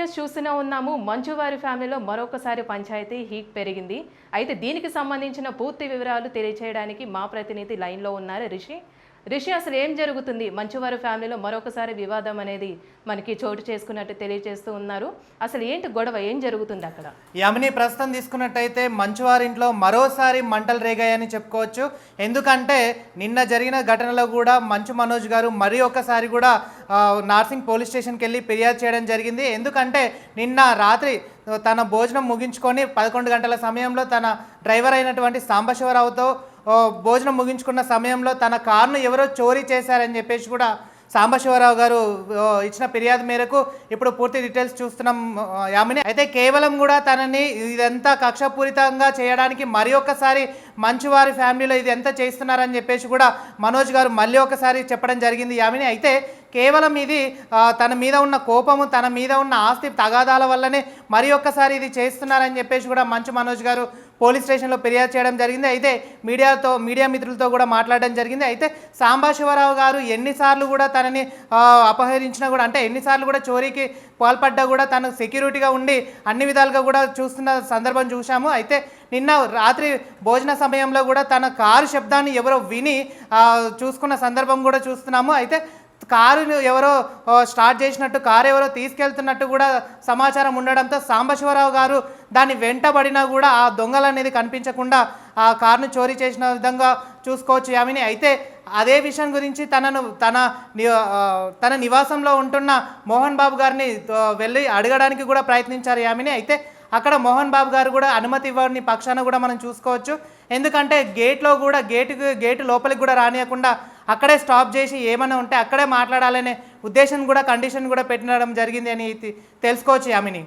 Continuous చూస్తూనే ఉన్నాము. మంచు వారి ఫ్యామిలీలో మరొకసారి పంచాయతీ హీట్ పెరిగింది. అయితే దీనికి సంబంధించిన పూర్తి వివరాలు తెలియచేయడానికి మా ప్రతినిధి లైన్లో ఉన్నారు రిషి, అసలు ఏం జరుగుతుంది? మంచువారి ఫ్యామిలీలో మరొకసారి వివాదం అనేది మనకి చోటు చేసుకున్నట్టు తెలియజేస్తూ ఉన్నారు. అసలు ఏంటి గొడవ, ఏం జరుగుతుంది అక్కడ? యమిని, ప్రస్తుతం తీసుకున్నట్టయితే మంచువారింట్లో మరోసారి మంటలు రేగాయని చెప్పుకోవచ్చు. ఎందుకంటే నిన్న జరిగిన ఘటనలో కూడా మంచు మనోజ్ గారు మరి ఒకసారి కూడా నార్సింగ్ పోలీస్ స్టేషన్కి వెళ్ళి ఫిర్యాదు చేయడం జరిగింది. ఎందుకంటే నిన్న రాత్రి తన భోజనం ముగించుకొని 11 గంటల సమయంలో తన డ్రైవర్ అయినటువంటి సాంబశివరావుతో భోజనం ముగించుకున్న సమయంలో తన కారును ఎవరో చోరీ చేశారని చెప్పేసి కూడా సాంబశివరావు గారు ఇచ్చిన ఫిర్యాదు మేరకు ఇప్పుడు పూర్తి డీటెయిల్స్ చూస్తున్నాం యామిని. అయితే కేవలం కూడా తనని ఇదంతా కక్షపూరితంగా చేయడానికి మరి ఒక్కసారి మంచువారి ఫ్యామిలీలో ఇది ఎంత చేస్తున్నారని చెప్పేసి కూడా మనోజ్ గారు మళ్ళీ ఒకసారి చెప్పడం జరిగింది యామిని. అయితే కేవలం ఇది తన మీద ఉన్న కోపము, తన మీద ఉన్న ఆస్తి తగాదాల వల్లనే మరి ఒక్కసారి ఇది చేస్తున్నారని చెప్పేసి కూడా మంచు మనోజ్ గారు పోలీస్ స్టేషన్లో ఫిర్యాదు చేయడం జరిగింది. అయితే మీడియా మిత్రులతో కూడా మాట్లాడడం జరిగింది. అయితే సాంబశివరావు గారు ఎన్నిసార్లు కూడా తనని అపహరించినా కూడా, అంటే ఎన్నిసార్లు కూడా చోరీకి పాల్పడ్డా కూడా తను సెక్యూరిటీగా ఉండి అన్ని విధాలుగా కూడా చూస్తున్న సందర్భం చూసాము. అయితే నిన్న రాత్రి భోజన సమయంలో కూడా తన కారు శబ్దాన్ని ఎవరో విని చూసుకున్న సందర్భం కూడా చూస్తున్నాము. అయితే కారును ఎవరో స్టార్ట్ చేసినట్టు, కారు ఎవరో తీసుకెళ్తున్నట్టు కూడా సమాచారం ఉండడంతో సాంబశివరావు గారు దాన్ని వెంటబడినా కూడా ఆ దొంగలు అనేది కనిపించకుండా ఆ కారును చోరీ చేసిన విధంగా చూసుకోవచ్చు యామిని. అయితే అదే విషయం గురించి తన నివాసంలో ఉంటున్న మోహన్ బాబు గారిని వెళ్ళి అడగడానికి కూడా ప్రయత్నించారు యామిని. అయితే అక్కడ మోహన్ బాబు గారు కూడా అనుమతి ఇవ్వని పక్షాన కూడా మనం చూసుకోవచ్చు. ఎందుకంటే గేటు లోపలికి కూడా రానియకుండా అక్కడే స్టాప్ చేసి ఏమైనా ఉంటే అక్కడే మాట్లాడాలనే ఉద్దేశం కూడా, కండిషన్ కూడా పెట్టడం జరిగింది అని తెలుసుకోవచ్చు యామిని.